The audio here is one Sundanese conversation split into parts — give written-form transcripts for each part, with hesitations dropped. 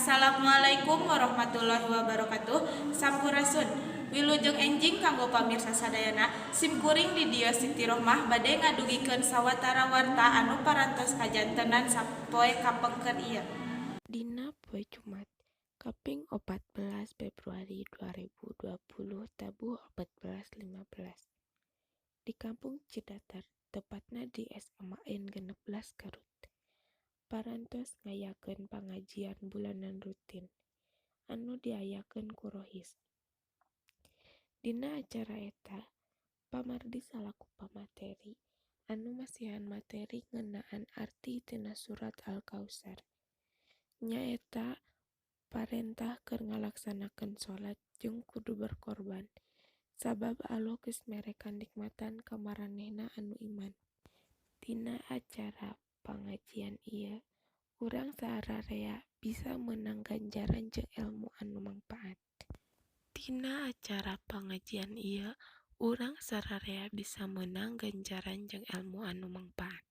Assalamualaikum warahmatullahi wabarakatuh. Sampurasun. Wilujeng enjing kanggo pamirsa sadayana, simkuring di dieu Siti Rohmah bade ngadugikeun sawatara warta anu parantos kajantenan sapoe kapengker ieu. Dina poe Jumat, kaping 14 Februari 2020 tabuh 14.15 di Kampung Cidatar, tepatna di SMA N 16 Garut. Parantos ngayakeun pangajian bulanan rutin anu diayakeun ku Rohis. Dina acara eta, pamardi salaku pamateri anu masihan materi ngeunaan arti tina surat Al-Kautsar. Nyaeta parentah keur ngalaksanakeun sholat jeung kudu berkorban, sabab Allah geus mere kanikmatan ka maranehna anu iman. Dina acara pangajian ieu, urang sararea bisa meunang ganjaran jeung ilmu anu mangpaat. Dina acara pangajian ieu, urang sararea bisa meunang ganjaran jeung ilmu anu mangpaat.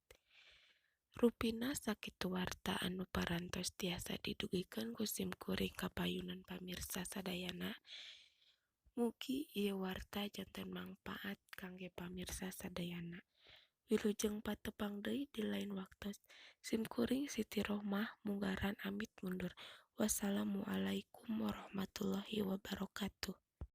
Rupina sakitu warta anu parantos tiasa didugikeun ku simkuring kapayunan pamirsa sadayana. Mugi ieu warta janten mangpaat kangge pamirsa sadayana. Wilujeng patepang deui di lain waktos. Simkuring Siti Rohmah munggaran amit mundur. Wassalamualaikum warahmatullahi wabarakatuh.